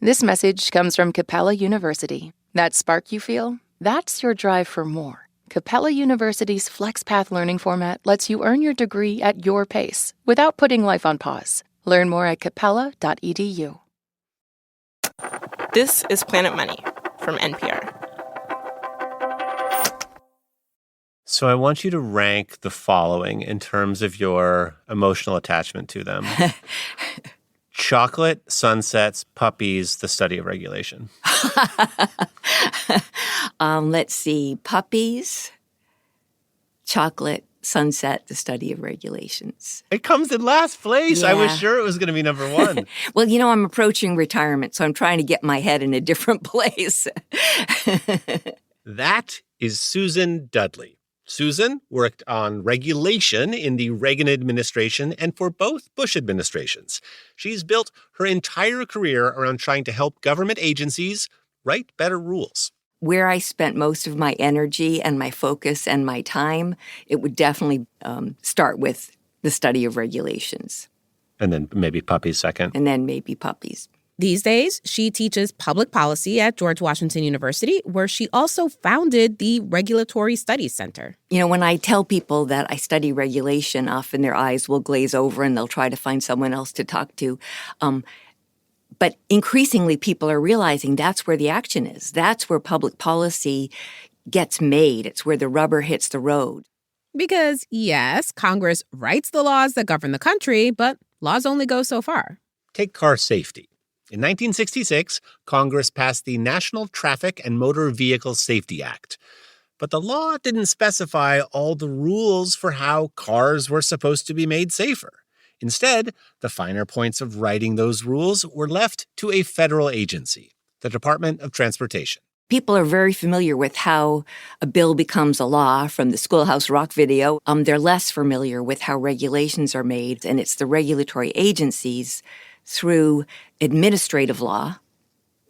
This message comes from Capella University. That spark you feel, that's your drive for more. Capella University's FlexPath learning format lets you earn your degree at your pace without putting life on pause. Learn more at capella.edu. This is Planet Money from NPR. So I want you to rank the following in terms of your emotional attachment to them. Chocolate, sunsets, puppies, the study of regulation. Let's see. Puppies, chocolate, sunset, the study of regulations. It comes in last place. Yeah. I was sure it was going to be number one. Well, I'm approaching retirement, so I'm trying to get my head in a different place. That is Susan Dudley. Susan worked on regulation in the Reagan administration and for both Bush administrations. She's built her entire career around trying to help government agencies write better rules. Where I spent most of my energy and my focus and my time, it would definitely start with the study of regulations. And then maybe puppies second. And then maybe puppies. These days, she teaches public policy at George Washington University, where she also founded the Regulatory Studies Center. When I tell people that I study regulation, often their eyes will glaze over and they'll try to find someone else to talk to. But increasingly, people are realizing that's where the action is. That's where public policy gets made. It's where the rubber hits the road. Because, yes, Congress writes the laws that govern the country, but laws only go so far. Take car safety. In 1966, Congress passed the National Traffic and Motor Vehicle Safety Act. But the law didn't specify all the rules for how cars were supposed to be made safer. Instead, the finer points of writing those rules were left to a federal agency, the Department of Transportation. People are very familiar with how a bill becomes a law from the Schoolhouse Rock video. They're less familiar with how regulations are made, and it's the regulatory agencies through administrative law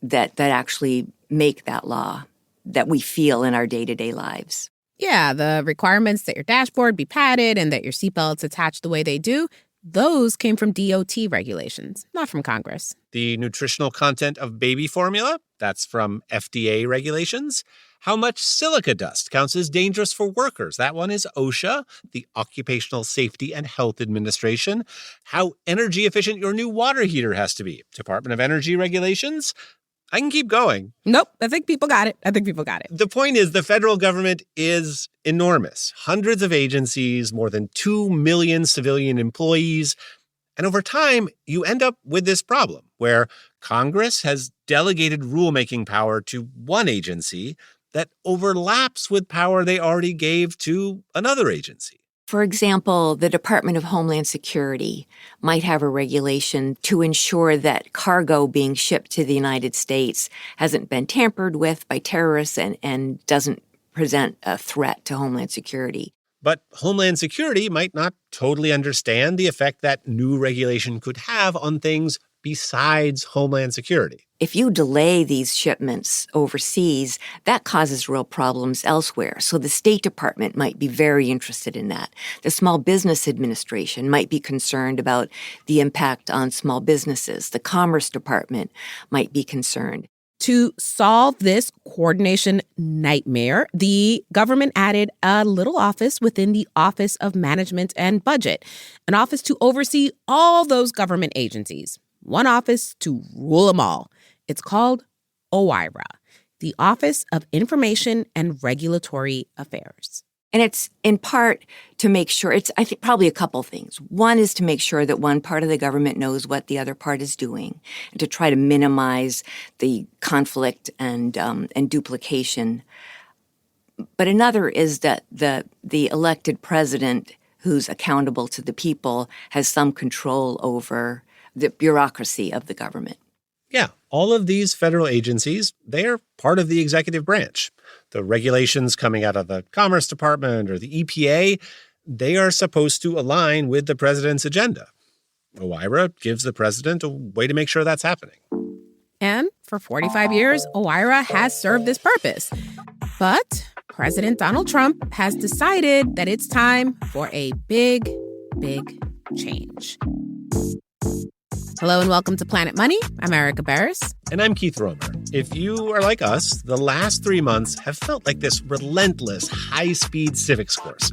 that actually make that law that we feel in our day-to-day lives. Yeah, the requirements that your dashboard be padded and that your seatbelts attach the way they do, those came from DOT regulations, not from Congress. The nutritional content of baby formula, that's from FDA regulations. How much silica dust counts as dangerous for workers? That one is OSHA, the Occupational Safety and Health Administration. How energy efficient your new water heater has to be? Department of Energy regulations. I can keep going. Nope, I think people got it. The point is the federal government is enormous. Hundreds of agencies, more than 2 million civilian employees. And over time, you end up with this problem where Congress has delegated rulemaking power to one agency that overlaps with power they already gave to another agency. For example, the Department of Homeland Security might have a regulation to ensure that cargo being shipped to the United States hasn't been tampered with by terrorists and doesn't present a threat to Homeland Security. But Homeland Security might not totally understand the effect that new regulation could have on things besides Homeland Security. If you delay these shipments overseas, that causes real problems elsewhere. So the State Department might be very interested in that. The Small Business Administration might be concerned about the impact on small businesses. The Commerce Department might be concerned. To solve this coordination nightmare, the government added a little office within the Office of Management and Budget, an office to oversee all those government agencies. One office to rule them all. It's called OIRA, the Office of Information and Regulatory Affairs. And it's in part to make sure, I think probably a couple things. One is to make sure that one part of the government knows what the other part is doing and to try to minimize the conflict and duplication. But another is that the elected president who's accountable to the people has some control over the bureaucracy of the government. Yeah, all of these federal agencies, they are part of the executive branch. The regulations coming out of the Commerce Department or the EPA, they are supposed to align with the president's agenda. OIRA gives the president a way to make sure that's happening. And for 45 years, OIRA has served this purpose. But President Donald Trump has decided that it's time for a big change. Hello and welcome to Planet Money. I'm Erica Barris. And I'm Keith Romer. If you are like us, the last 3 months have felt like this relentless, high-speed civics course.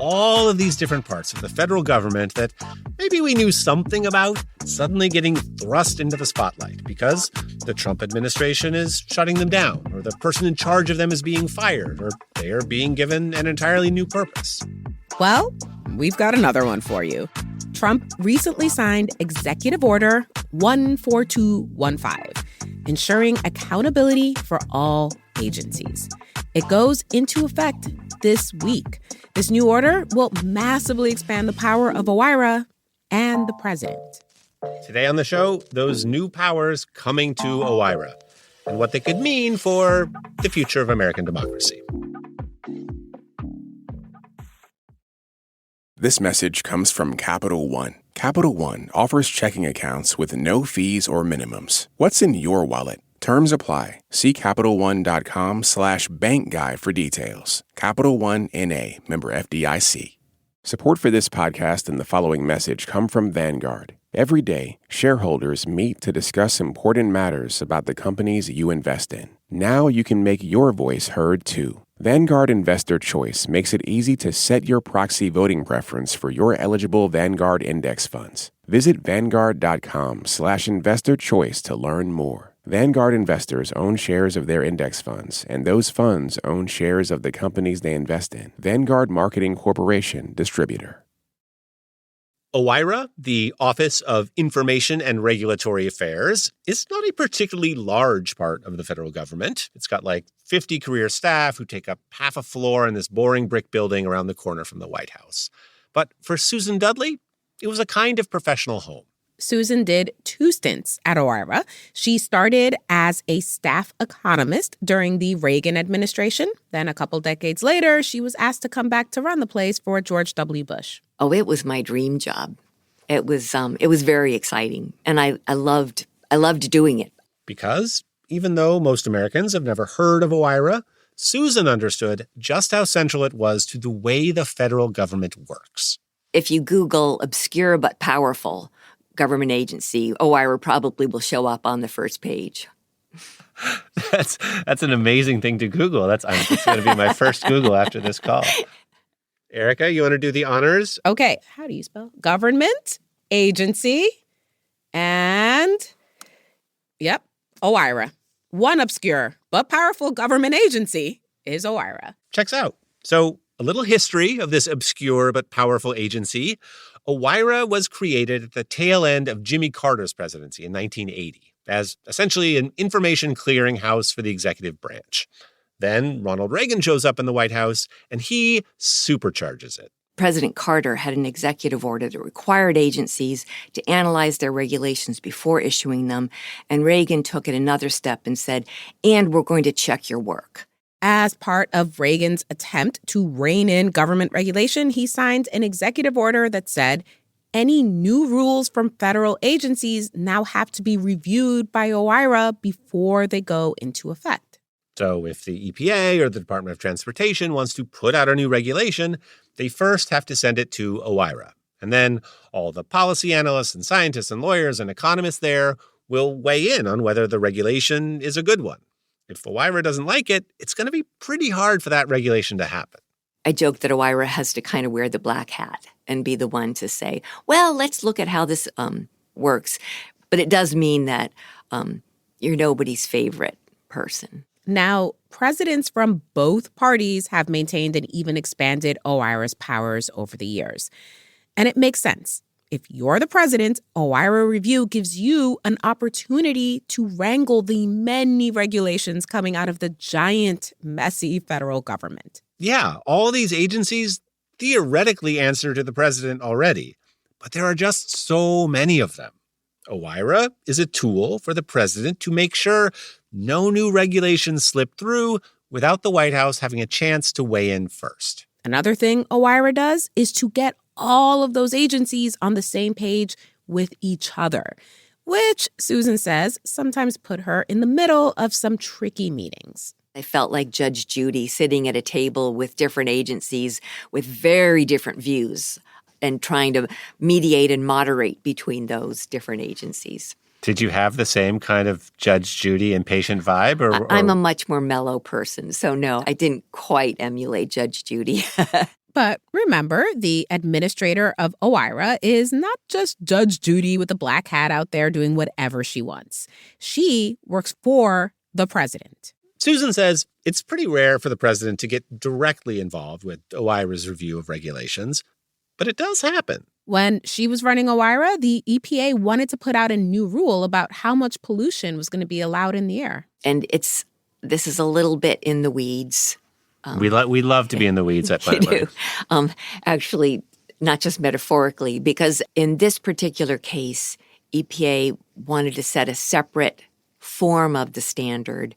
All of these different parts of the federal government that maybe we knew something about suddenly getting thrust into the spotlight because the Trump administration is shutting them down, or the person in charge of them is being fired, or they are being given an entirely new purpose. Well, we've got another one for you. Trump recently signed Executive Order 14215, ensuring accountability for all agencies. It goes into effect this week. This new order will massively expand the power of OIRA and the president. Today on the show, those new powers coming to OIRA and what they could mean for the future of American democracy. This message comes from Capital One. Capital One offers checking accounts with no fees or minimums. What's in your wallet? Terms apply. See CapitalOne.com/bankguy for details. Capital One N.A., member FDIC. Support for this podcast and the following message come from Vanguard. Every day, shareholders meet to discuss important matters about the companies you invest in. Now you can make your voice heard too. Vanguard Investor Choice makes it easy to set your proxy voting preference for your eligible Vanguard index funds. Visit Vanguard.com/investor choice to learn more. Vanguard investors own shares of their index funds, and those funds own shares of the companies they invest in. Vanguard Marketing Corporation, distributor. OIRA, the Office of Information and Regulatory Affairs, is not a particularly large part of the federal government. It's got like 50 career staff who take up half a floor in this boring brick building around the corner from the White House. But for Susan Dudley, it was a kind of professional home. Susan did 2 stints at OIRA. She started as a staff economist during the Reagan administration. Then a couple decades later, she was asked to come back to run the place for George W. Bush. Oh, it was my dream job. It was very exciting, and I loved doing it. Because even though most Americans have never heard of OIRA, Susan understood just how central it was to the way the federal government works. If you Google obscure but powerful government agency, OIRA probably will show up on the first page. That's an amazing thing to Google. It's going to be my first Google after this call. Erica, you want to do the honors? Okay, how do you spell? Government, agency, and, yep, OIRA. One obscure but powerful government agency is OIRA. Checks out. So, a little history of this obscure but powerful agency. OIRA was created at the tail end of Jimmy Carter's presidency in 1980 as essentially an information clearinghouse for the executive branch. Then Ronald Reagan shows up in the White House, and he supercharges it. President Carter had an executive order that required agencies to analyze their regulations before issuing them, and Reagan took it another step and said, and we're going to check your work. As part of Reagan's attempt to rein in government regulation, he signed an executive order that said any new rules from federal agencies now have to be reviewed by OIRA before they go into effect. So if the EPA or the Department of Transportation wants to put out a new regulation, they first have to send it to OIRA. And then all the policy analysts and scientists and lawyers and economists there will weigh in on whether the regulation is a good one. If OIRA doesn't like it, it's going to be pretty hard for that regulation to happen. I joke that OIRA has to kind of wear the black hat and be the one to say, well, let's look at how this works. But it does mean that you're nobody's favorite person. Now, presidents from both parties have maintained and even expanded OIRA's powers over the years. And it makes sense. If you're the president, OIRA review gives you an opportunity to wrangle the many regulations coming out of the giant, messy federal government. Yeah, all these agencies theoretically answer to the president already, but there are just so many of them. OIRA is a tool for the president to make sure no new regulations slip through without the White House having a chance to weigh in first. Another thing OIRA does is to get all of those agencies on the same page with each other, which Susan says sometimes put her in the middle of some tricky meetings. I felt like Judge Judy sitting at a table with different agencies with very different views. and trying to mediate and moderate between those different agencies. Did you have the same kind of Judge Judy impatient vibe? Or I'm a much more mellow person, so no, I didn't quite emulate Judge Judy. But remember, the administrator of OIRA is not just Judge Judy with a black hat out there doing whatever she wants. She works for the president. Susan says it's pretty rare for the president to get directly involved with OIRA's review of regulations, but it does happen. When she was running OIRA, the EPA wanted to put out a new rule about how much pollution was going to be allowed in the air. And this is a little bit in the weeds. We love to be in the weeds at Planet Money. Actually, not just metaphorically, because in this particular case, EPA wanted to set a separate form of the standard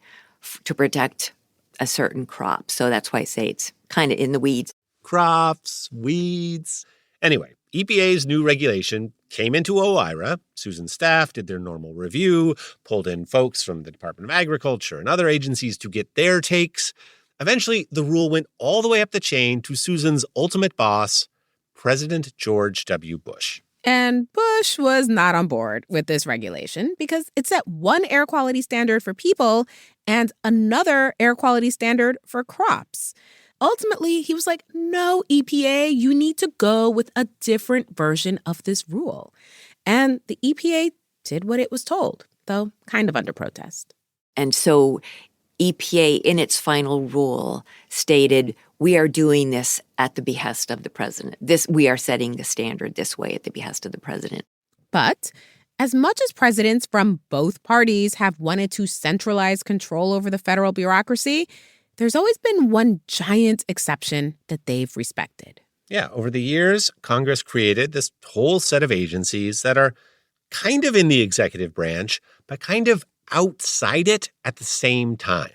to protect a certain crop. So that's why I say it's kind of in the weeds. Crops, weeds. Anyway, EPA's new regulation came into OIRA. Susan's staff did their normal review, pulled in folks from the Department of Agriculture and other agencies to get their takes. Eventually, the rule went all the way up the chain to Susan's ultimate boss, President George W. Bush. And Bush was not on board with this regulation because it set one air quality standard for people and another air quality standard for crops. Ultimately, he was like, no, EPA, you need to go with a different version of this rule. And the EPA did what it was told, though kind of under protest. And so EPA, in its final rule, stated, we are doing this at the behest of the president. We are setting the standard this way at the behest of the president. But as much as presidents from both parties have wanted to centralize control over the federal bureaucracy, there's always been one giant exception that they've respected. Yeah, over the years, Congress created this whole set of agencies that are kind of in the executive branch, but kind of outside it at the same time.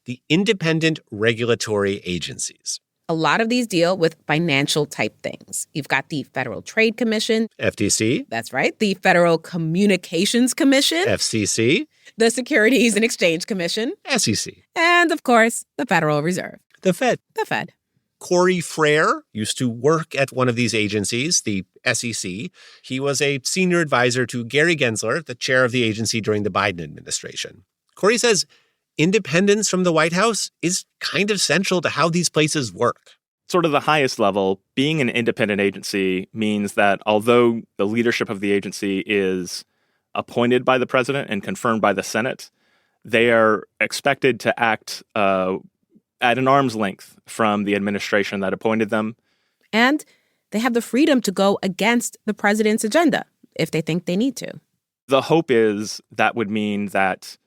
The independent regulatory agencies. A lot of these deal with financial type things. You've got the Federal Trade Commission. FTC. That's right. The Federal Communications Commission. FCC. The Securities and Exchange Commission. SEC. And, of course, the Federal Reserve. The Fed. The Fed. Corey Frere used to work at one of these agencies, the SEC. He was a senior advisor to Gary Gensler, the chair of the agency during the Biden administration. Corey says independence from the White House is kind of central to how these places work. Sort of the highest level, being an independent agency means that although the leadership of the agency is appointed by the president and confirmed by the Senate, they are expected to act at an arm's length from the administration that appointed them. And they have the freedom to go against the president's agenda if they think they need to. The hope is that would mean that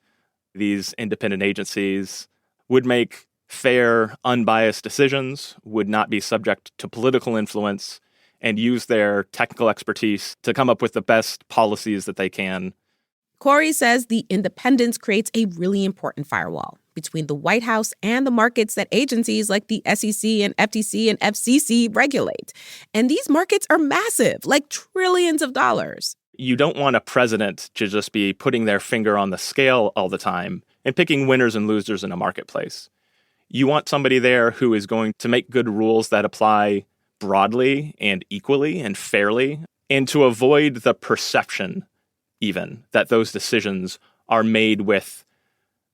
these independent agencies would make fair, unbiased decisions, would not be subject to political influence, and use their technical expertise to come up with the best policies that they can. Corey says the independence creates a really important firewall between the White House and the markets that agencies like the SEC and FTC and FCC regulate. And these markets are massive, like trillions of dollars. You don't want a president to just be putting their finger on the scale all the time and picking winners and losers in a marketplace. You want somebody there who is going to make good rules that apply broadly and equally and fairly, and to avoid the perception even that those decisions are made with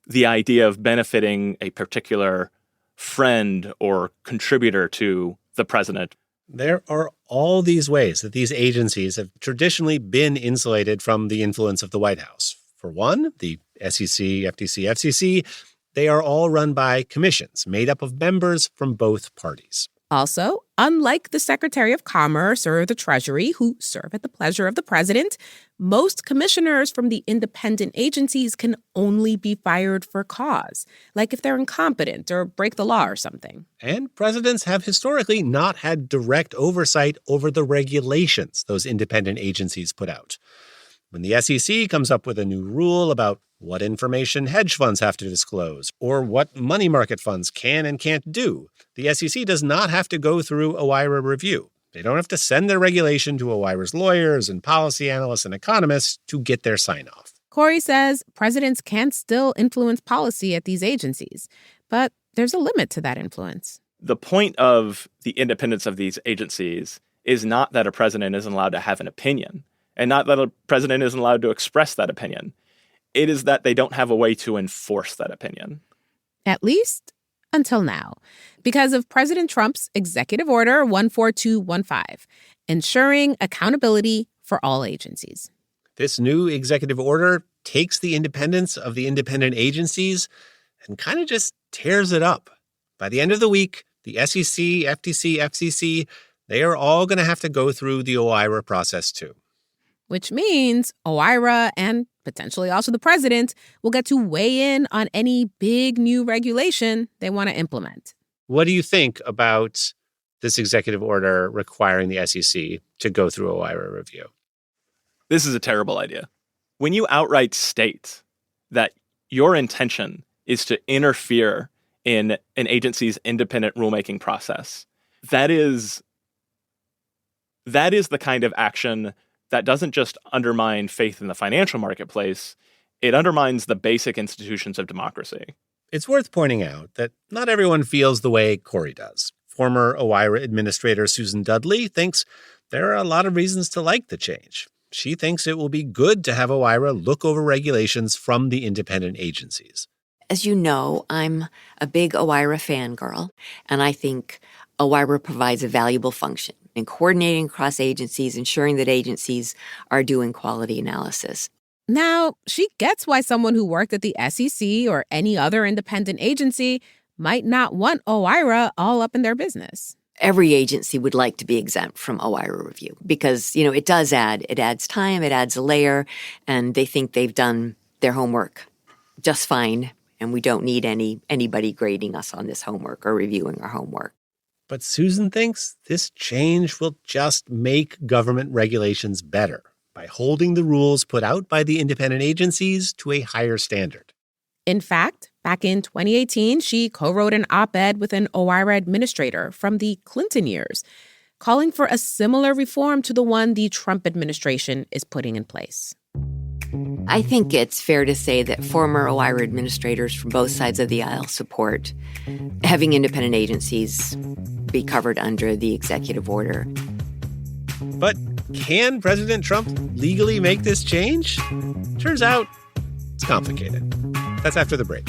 the idea of benefiting a particular friend or contributor to the president. There are all these ways that these agencies have traditionally been insulated from the influence of the White House. For one, the SEC, FTC, FCC, they are all run by commissions made up of members from both parties. Also, unlike the Secretary of Commerce or the Treasury, who serve at the pleasure of the president, most commissioners from the independent agencies can only be fired for cause, like if they're incompetent or break the law or something. And presidents have historically not had direct oversight over the regulations those independent agencies put out. When the SEC comes up with a new rule about what information hedge funds have to disclose, or what money market funds can and can't do, the SEC does not have to go through OIRA review. They don't have to send their regulation to OIRA's lawyers and policy analysts and economists to get their sign-off. Corey says presidents can still influence policy at these agencies, but there's a limit to that influence. The point of the independence of these agencies is not that a president isn't allowed to have an opinion, and not that a president isn't allowed to express that opinion. It is that they don't have a way to enforce that opinion. At least until now, because of President Trump's Executive Order 14215, ensuring accountability for all agencies. This new executive order takes the independence of the independent agencies and kind of just tears it up. By the end of the week, the SEC, FTC, FCC, they are all going to have to go through the OIRA process too. Which means OIRA and potentially also the president will get to weigh in on any big new regulation they want to implement. What do you think about this executive order requiring the SEC to go through OIRA review? This is a terrible idea. When you outright state that your intention is to interfere in an agency's independent rulemaking process, that is the kind of action that doesn't just undermine faith in the financial marketplace, it undermines the basic institutions of democracy. It's worth pointing out that not everyone feels the way Corey does. Former OIRA Administrator Susan Dudley thinks there are a lot of reasons to like the change. She thinks it will be good to have OIRA look over regulations from the independent agencies. As you know, I'm a big OIRA fangirl, and I think OIRA provides a valuable function in coordinating across agencies, ensuring that agencies are doing quality analysis. Now, she gets why someone who worked at the SEC or any other independent agency might not want OIRA all up in their business. Every agency would like to be exempt from OIRA review because, it adds time, it adds a layer, and they think they've done their homework just fine, and we don't need anybody grading us on this homework or reviewing our homework. But Susan thinks this change will just make government regulations better by holding the rules put out by the independent agencies to a higher standard. In fact, back in 2018, she co-wrote an op-ed with an OIRA administrator from the Clinton years, calling for a similar reform to the one the Trump administration is putting in place. I think it's fair to say that former OIRA administrators from both sides of the aisle support having independent agencies be covered under the executive order. But can President Trump legally make this change? Turns out it's complicated. That's after the break.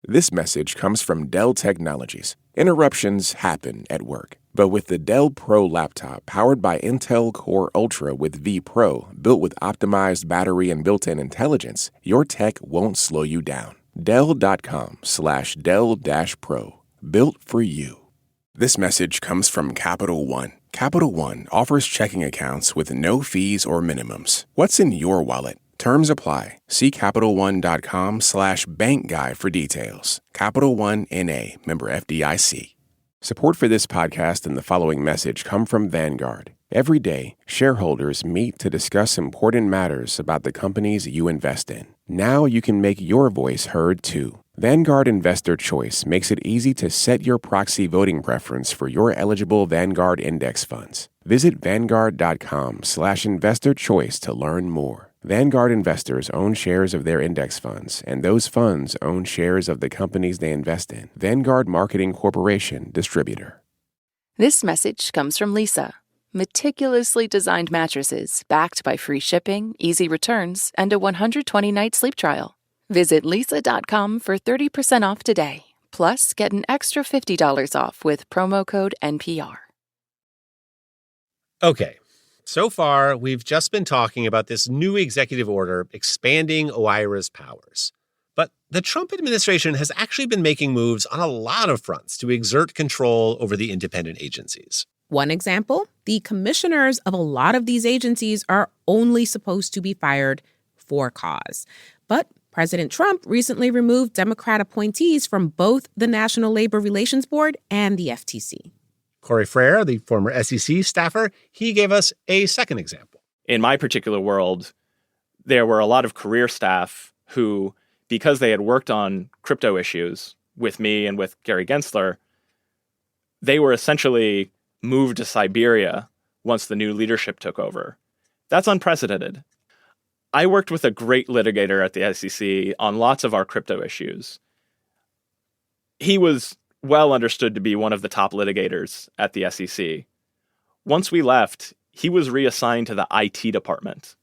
This message comes from Dell Technologies. Interruptions happen at work. But with the Dell Pro laptop powered by Intel Core Ultra with V Pro, built with optimized battery and built-in intelligence, your tech won't slow you down. Dell.com/Dell-Pro. Built for you. This message comes from Capital One. Capital One offers checking accounts with no fees or minimums. What's in your wallet? Terms apply. See CapitalOne.com/bankguy for details. Capital One N.A., member FDIC. Support for this podcast and the following message come from Vanguard. Every day, shareholders meet to discuss important matters about the companies you invest in. Now you can make your voice heard too. Vanguard Investor Choice makes it easy to set your proxy voting preference for your eligible Vanguard index funds. Visit Vanguard.com/investor choice to learn more. Vanguard investors own shares of their index funds, and those funds own shares of the companies they invest in. Vanguard Marketing Corporation, distributor. This message comes from Lisa. Meticulously designed mattresses backed by free shipping, easy returns, and a 120-night sleep trial. Visit lisa.com for 30% off today. Plus, get an extra $50 off with promo code NPR. Okay. So far, we've just been talking about this new executive order expanding OIRA's powers. But the Trump administration has actually been making moves on a lot of fronts to exert control over the independent agencies. One example, the commissioners of a lot of these agencies are only supposed to be fired for cause. But President Trump recently removed Democrat appointees from both the National Labor Relations Board and the FTC. Corey Frere, the former SEC staffer, he gave us a second example. In my particular world, there were a lot of career staff who, because they had worked on crypto issues with me and with Gary Gensler, they were essentially moved to Siberia once the new leadership took over. That's unprecedented. I worked with a great litigator at the SEC on lots of our crypto issues. He was well understood to be one of the top litigators at the SEC. Once we left, he was reassigned to the IT department.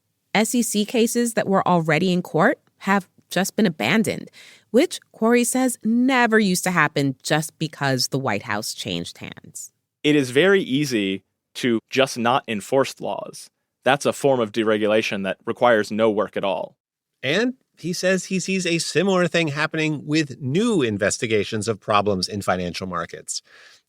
SEC cases that were already in court have just been abandoned, which Quarry says never used to happen just because the White House changed hands. It is very easy to just not enforce laws. That's a form of deregulation that requires no work at all. And he says he sees a similar thing happening with new investigations of problems in financial markets.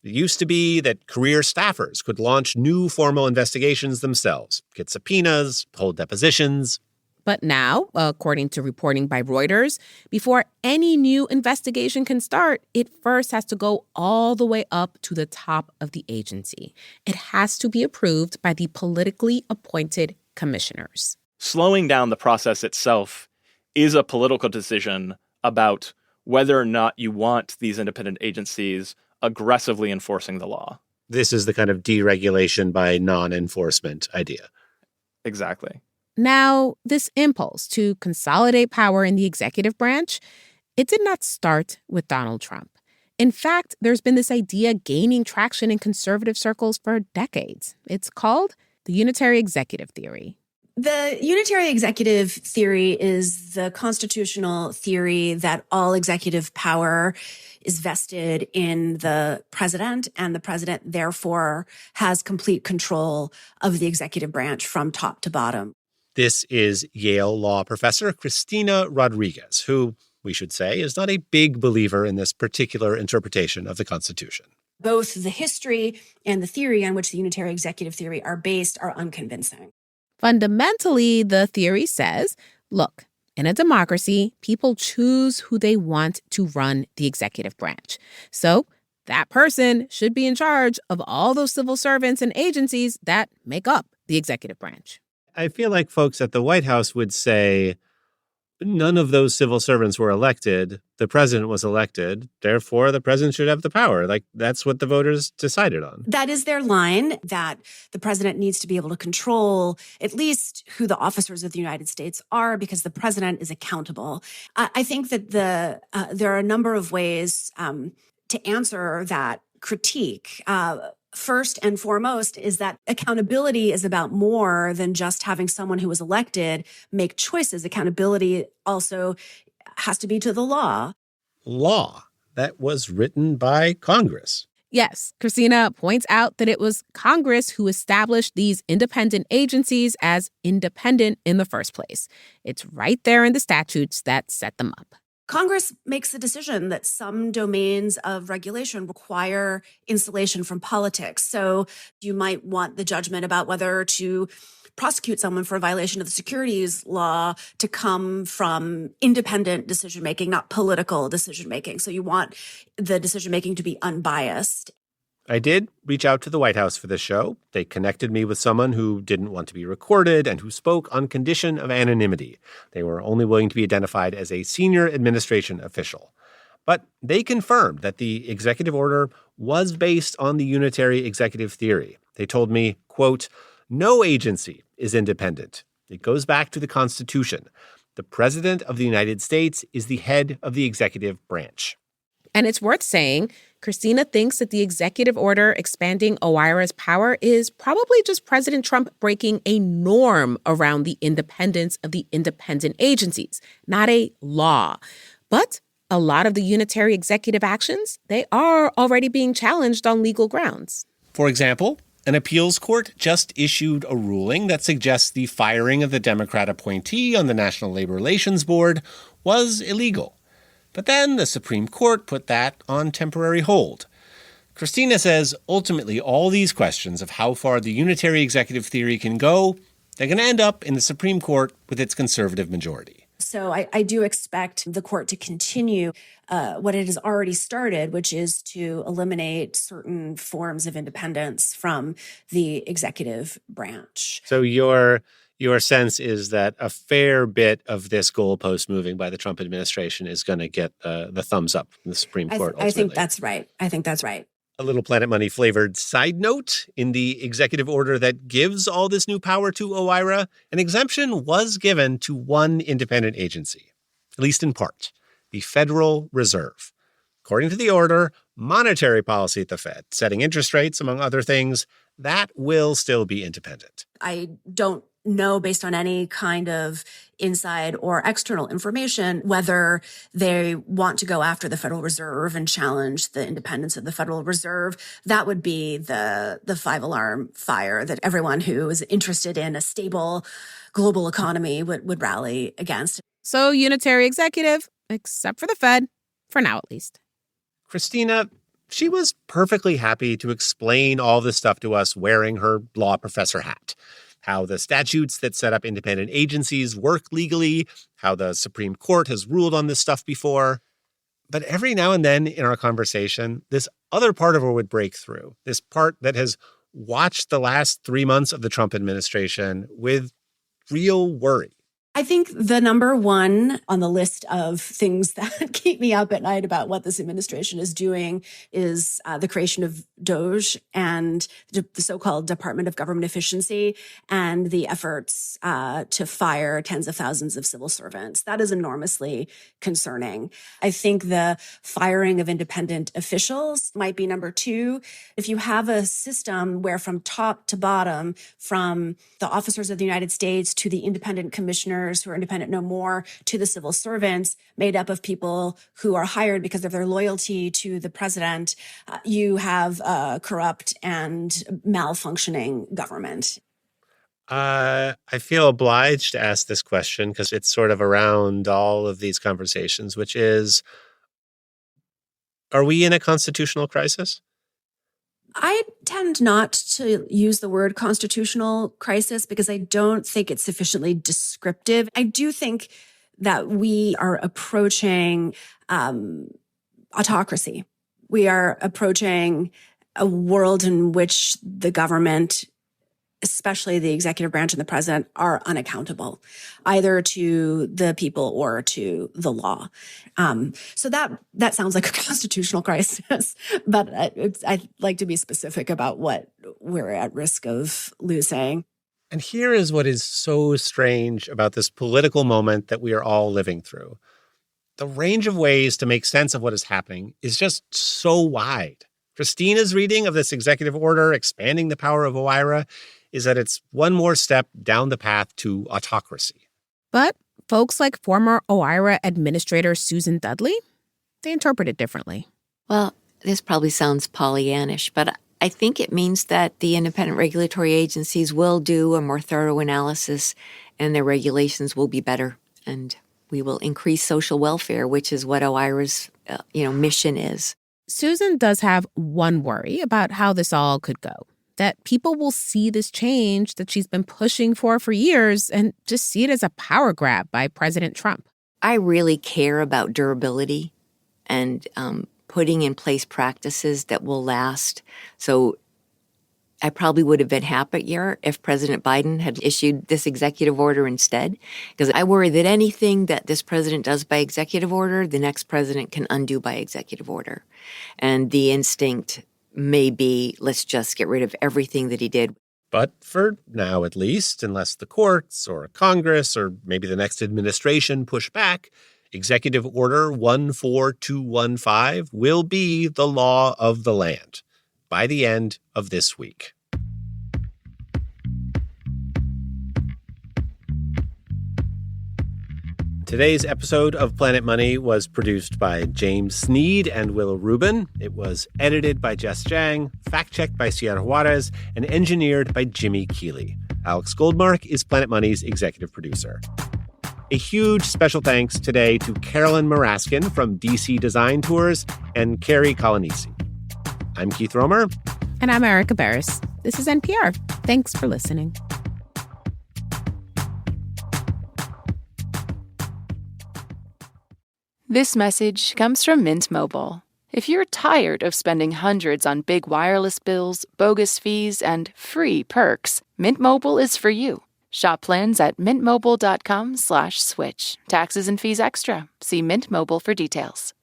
It used to be that career staffers could launch new formal investigations themselves, get subpoenas, hold depositions. But now, according to reporting by Reuters, before any new investigation can start, it first has to go all the way up to the top of the agency. It has to be approved by the politically appointed commissioners. Slowing down the process itself is a political decision about whether or not you want these independent agencies aggressively enforcing the law. This is the kind of deregulation by non-enforcement idea. Exactly. Now, this impulse to consolidate power in the executive branch, it did not start with Donald Trump. In fact, there's been this idea gaining traction in conservative circles for decades. It's called the unitary executive theory. The unitary executive theory is the constitutional theory that all executive power is vested in the president, and the president, therefore, has complete control of the executive branch from top to bottom. This is Yale law professor Cristina Rodriguez, who, we should say, is not a big believer in this particular interpretation of the Constitution. Both the history and the theory on which the unitary executive theory are based are unconvincing. Fundamentally, the theory says, look, in a democracy, people choose who they want to run the executive branch. So that person should be in charge of all those civil servants and agencies that make up the executive branch. I feel like folks at the White House would say none of those civil servants were elected. The president was elected. Therefore, the president should have the power. Like, that's what the voters decided on. That is their line, that the president needs to be able to control at least who the officers of the United States are, because the president is accountable. I think that there are a number of ways to answer that critique. First and foremost is that accountability is about more than just having someone who was elected make choices. Accountability also has to be to the law. Law that was written by Congress. Yes, Christina points out that it was Congress who established these independent agencies as independent in the first place. It's right there in the statutes that set them up. Congress makes the decision that some domains of regulation require insulation from politics. So you might want the judgment about whether to prosecute someone for a violation of the securities law to come from independent decision-making, not political decision-making. So you want the decision-making to be unbiased. I did reach out to the White House for this show. They connected me with someone who didn't want to be recorded and who spoke on condition of anonymity. They were only willing to be identified as a senior administration official. But they confirmed that the executive order was based on the unitary executive theory. They told me, quote, "No agency is independent. It goes back to the Constitution. The President of the United States is the head of the executive branch." And it's worth saying, Christina thinks that the executive order expanding OIRA's power is probably just President Trump breaking a norm around the independence of the independent agencies, not a law. But a lot of the unitary executive actions, they are already being challenged on legal grounds. For example, an appeals court just issued a ruling that suggests the firing of the Democrat appointee on the National Labor Relations Board was illegal. But then the Supreme Court put that on temporary hold. Christina says ultimately all these questions of how far the unitary executive theory can go, they're going to end up in the Supreme Court with its conservative majority. So I do expect the court to continue what it has already started, which is to eliminate certain forms of independence from the executive branch. So your sense is that a fair bit of this goalpost moving by the Trump administration is going to get the thumbs up from the Supreme Court ultimately. I think that's right. A little Planet Money flavored side note: in the executive order that gives all this new power to OIRA, an exemption was given to one independent agency, at least in part, the Federal Reserve. according to the order, monetary policy at the Fed, setting interest rates, among other things, that will still be independent. I don't know, based on any kind of inside or external information, whether they want to go after the Federal Reserve and challenge the independence of the Federal Reserve. That would be the five-alarm fire that everyone who is interested in a stable global economy would rally against. So unitary executive, except for the Fed, for now at least. Christina, she was perfectly happy to explain all this stuff to us wearing her law professor hat. How the statutes that set up independent agencies work legally, how the Supreme Court has ruled on this stuff before. But every now and then in our conversation, this other part of her would break through, this part that has watched the last 3 months of the Trump administration with real worry. I think the number one on the list of things that keep me up at night about what this administration is doing is the creation of DOGE and the so-called Department of Government Efficiency and the efforts to fire tens of thousands of civil servants. That is enormously concerning. I think the firing of independent officials might be number two. If you have a system where from top to bottom, from the officers of the United States to the independent commissioners who are independent no more, to the civil servants made up of people who are hired because of their loyalty to the president, you have a corrupt and malfunctioning government. I feel obliged to ask this question because it's sort of around all of these conversations, which is, are we in a constitutional crisis? I tend not to use the word constitutional crisis because I don't think it's sufficiently descriptive. I do think that we are approaching autocracy. We are approaching a world in which the government, especially the executive branch and the president, are unaccountable, either to the people or to the law. So that sounds like a constitutional crisis, but I'd like to be specific about what we're at risk of losing. And here is what is so strange about this political moment that we are all living through. The range of ways to make sense of what is happening is just so wide. Christina's reading of this executive order expanding the power of OIRA is that it's one more step down the path to autocracy. But folks like former OIRA Administrator Susan Dudley, they interpret it differently. Well, this probably sounds Pollyannish, but I think it means that the independent regulatory agencies will do a more thorough analysis and their regulations will be better. And we will increase social welfare, which is what OIRA's mission is. Susan does have one worry about how this all could go. That people will see this change that she's been pushing for years and just see it as a power grab by President Trump. I really care about durability and putting in place practices that will last. So I probably would have been happier if President Biden had issued this executive order instead, because I worry that anything that this president does by executive order, the next president can undo by executive order. And the instinct may be, let's just get rid of everything that he did. But for now, at least, unless the courts or Congress or maybe the next administration push back, Executive Order 14215 will be the law of the land by the end of this week. Today's episode of Planet Money was produced by James Sneed and Willa Rubin. It was edited by Jess Jiang, fact-checked by Sierra Juarez, and engineered by Jimmy Keeley. Alex Goldmark is Planet Money's executive producer. A huge special thanks today to Carolyn Maraskin from DC Design Tours and Carrie Colanisi. I'm Keith Romer. And I'm Erica Barris. This is NPR. Thanks for listening. This message comes from Mint Mobile. If you're tired of spending hundreds on big wireless bills, bogus fees, and free perks, Mint Mobile is for you. Shop plans at mintmobile.com/switch. Taxes and fees extra. See Mint Mobile for details.